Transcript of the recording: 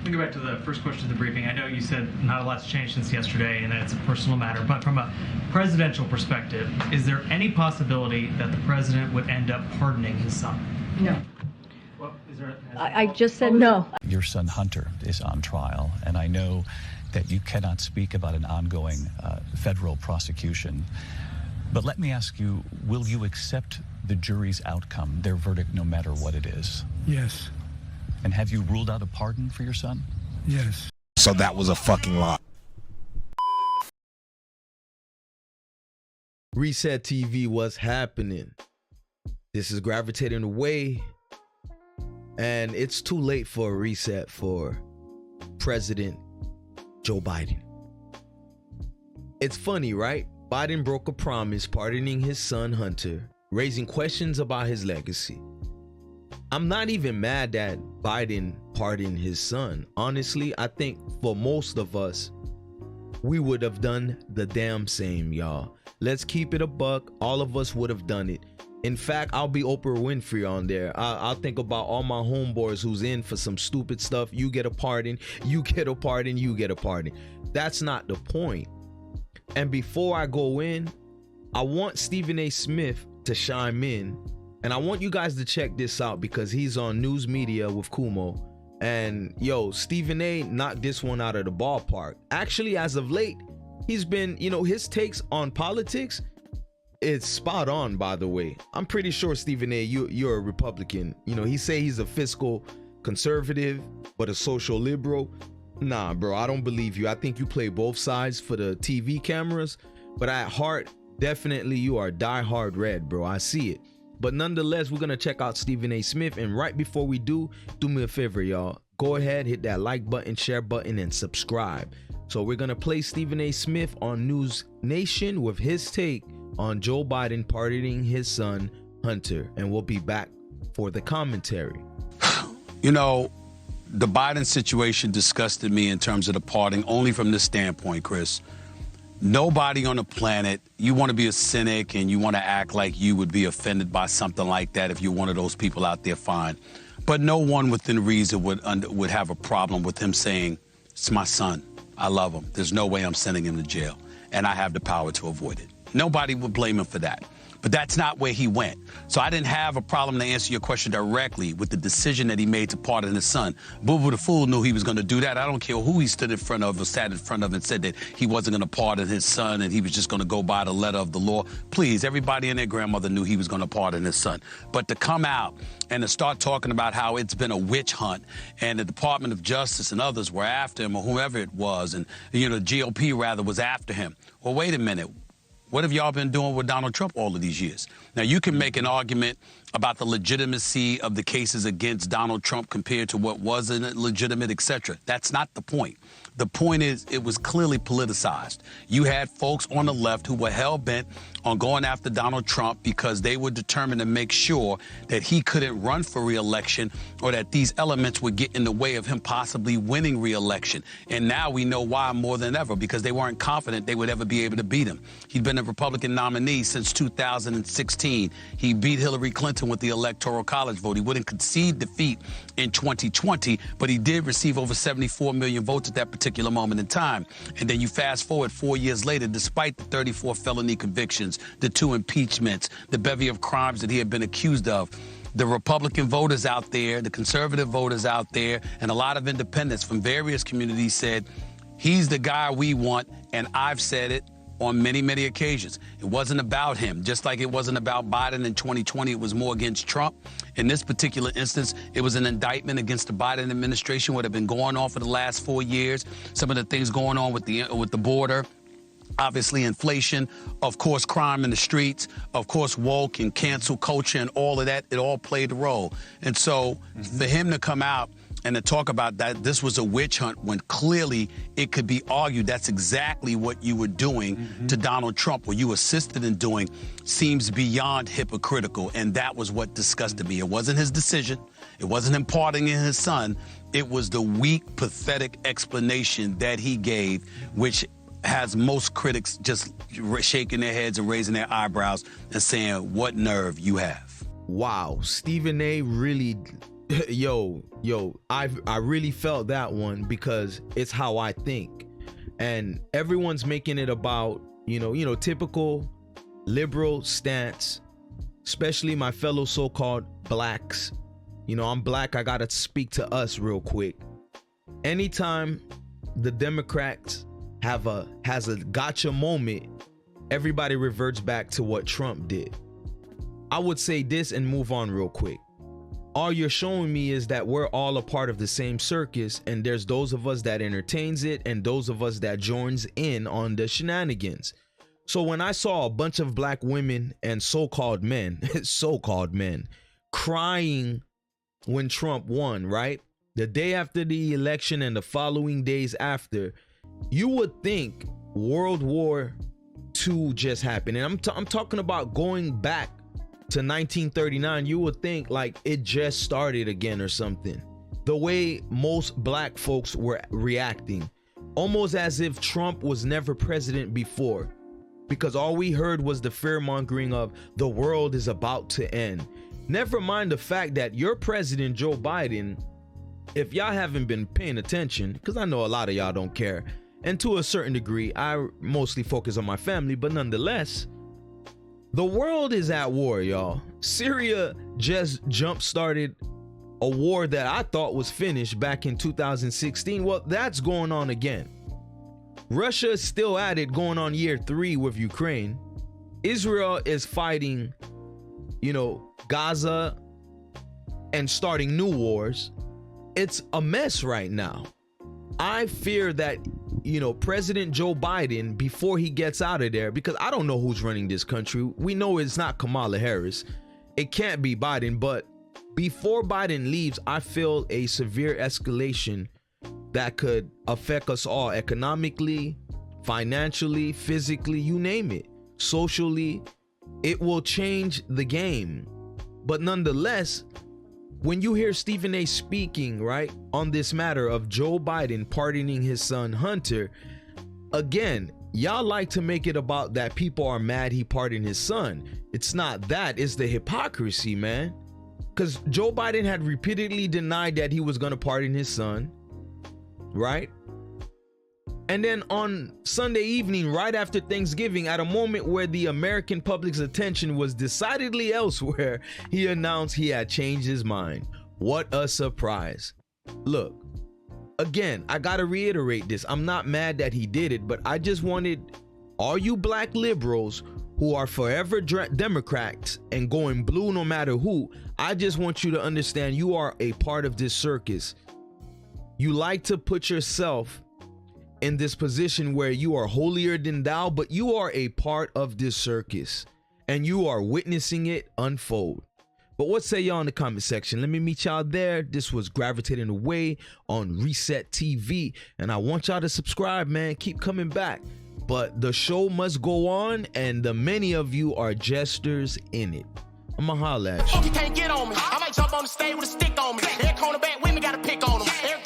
me go back to the first question of the briefing. I know you said not a lot's changed since yesterday and that it's a personal matter, but from a presidential perspective, is there any possibility that the president would end up pardoning his son? No. Well, I just said no. Your son Hunter is on trial, and I know that you cannot speak about an ongoing federal prosecution. But let me ask you, will you accept the jury's outcome, their verdict, no matter what it is? Yes. And have you ruled out a pardon for your son? Yes. So that was a fucking lie. Reset TV, what's happening? This is Gravitating Away, and it's too late for a reset for President Joe Biden. It's funny, right? Biden broke a promise pardoning his son Hunter, raising questions about his legacy. I'm not even mad that Biden pardoned his son. Honestly, I think for most of us, we would have done the damn same, y'all. Let's keep it a buck. All of us would have done it. In fact, I'll be Oprah Winfrey on there. I'll think about all my homeboys who's in for some stupid stuff. You get a pardon, you get a pardon, you get a pardon. That's not the point. And before I go in, I want Stephen A. Smith to chime in. And I want you guys to check this out because he's on News Media with Kumo. And yo, Stephen A. knocked this one out of the ballpark. Actually, as of late, he's been, his takes on politics, it's spot on, by the way. I'm pretty sure, Stephen A., you're a Republican. He say he's a fiscal conservative, but a social liberal. Nah, bro, I don't believe you. I think you play both sides for the TV cameras, but at heart, definitely you are diehard red, bro. I see it. But nonetheless, we're going to check out Stephen A. Smith. And right before we do me a favor, y'all. Go ahead, hit that like button, share button, and subscribe. So we're going to play Stephen A. Smith on News Nation with his take on Joe Biden pardoning his son, Hunter. And we'll be back for the commentary. The Biden situation disgusted me in terms of the pardoning only from this standpoint, Chris. Nobody on the planet, you want to be a cynic and you want to act like you would be offended by something like that if you're one of those people out there, fine. But no one within reason would have a problem with him saying, it's my son, I love him. There's no way I'm sending him to jail, and I have the power to avoid it. Nobody would blame him for that. But that's not where he went. So I didn't have a problem to answer your question directly with the decision that he made to pardon his son. Boo-Boo the Fool knew he was going to do that. I don't care who he stood in front of or sat in front of and said that he wasn't going to pardon his son and he was just going to go by the letter of the law. Please, everybody and their grandmother knew he was going to pardon his son. But to come out and to start talking about how it's been a witch hunt and the Department of Justice and others were after him or whoever it was, and the GOP rather was after him. Well, wait a minute. What have y'all been doing with Donald Trump all of these years? Now, you can make an argument about the legitimacy of the cases against Donald Trump compared to what wasn't legitimate, et cetera. That's not the point. The point is it was clearly politicized. You had folks on the left who were hell-bent on going after Donald Trump because they were determined to make sure that he couldn't run for re-election or that these elements would get in the way of him possibly winning re-election. And now we know why more than ever, because they weren't confident they would ever be able to beat him. He'd been a Republican nominee since 2016. He beat Hillary Clinton with the Electoral College vote. He wouldn't concede defeat in 2020, but he did receive over 74 million votes at that particular moment in time. And then you fast forward 4 years later, despite the 34 felony convictions, the 2 impeachments, the bevy of crimes that he had been accused of, the Republican voters out there, the conservative voters out there, and a lot of independents from various communities said, he's the guy we want, and I've said it on many, many occasions. It wasn't about him. Just like it wasn't about Biden in 2020, it was more against Trump. In this particular instance, it was an indictment against the Biden administration, what had been going on for the last 4 years, some of the things going on with the border, obviously inflation, of course, crime in the streets, of course, woke and cancel culture and all of that, it all played a role. And so for him to come out and to talk about that this was a witch hunt when clearly it could be argued that's exactly what you were doing to Donald Trump, what you assisted in doing, seems beyond hypocritical. And that was what disgusted me. It wasn't his decision. It wasn't him pardoning his son. It was the weak, pathetic explanation that he gave, which has most critics just shaking their heads and raising their eyebrows and saying, what nerve you have. Wow, Stephen A. really Yo, I really felt that one because it's how I think. And everyone's making it about, typical liberal stance, especially my fellow so-called blacks. I'm black, I gotta speak to us real quick. Anytime the Democrats has a gotcha moment, everybody reverts back to what Trump did. I would say this and move on real quick. All you're showing me is that we're all a part of the same circus, and there's those of us that entertains it and those of us that joins in on the shenanigans. So when I saw a bunch of black women and so-called men crying when Trump won, right? The day after the election and the following days after, you would think World War II just happened. And I'm talking about going back to 1939. You would think like it just started again or something. The way most black folks were reacting, almost as if Trump was never president before, because all we heard was the fear mongering of the world is about to end. Never mind the fact that your president, Joe Biden, if y'all haven't been paying attention, because I know a lot of y'all don't care, and to a certain degree, I mostly focus on my family, but nonetheless, the world is at war, y'all. Syria just jump-started a war that I thought was finished back in 2016. Well, that's going on again. Russia is still at it, going on year 3 with Ukraine. Israel is fighting, Gaza and starting new wars. It's a mess right now. I fear that, President Joe Biden, before he gets out of there, because I don't know who's running this country. We know it's not Kamala Harris. It can't be Biden, but before Biden leaves, I feel a severe escalation that could affect us all economically, financially, physically, you name it, socially. It will change the game. But nonetheless, when you hear Stephen A. speaking, right, on this matter of Joe Biden pardoning his son Hunter, again, y'all like to make it about that people are mad he pardoned his son. It's not that, it's the hypocrisy, man. Because Joe Biden had repeatedly denied that he was going to pardon his son, right? And then on Sunday evening, right after Thanksgiving, at a moment where the American public's attention was decidedly elsewhere, he announced he had changed his mind. What a surprise. Look, again, I gotta reiterate this. I'm not mad that he did it, but I just wanted all you black liberals who are forever Democrats and going blue no matter who, I just want you to understand you are a part of this circus. You like to put yourself in this position where you are holier than thou, but you are a part of this circus and you are witnessing it unfold. But what say y'all in the comment section? Let me meet y'all there. This was Gravitating Away on Reset TV, and I want y'all to subscribe, man. Keep coming back, but the show must go on, and the many of you are jesters in it. I'ma holla at you. You can't get on me. I might jump on the stage with a stick on me. Every cornerback with me got a pick on them. Every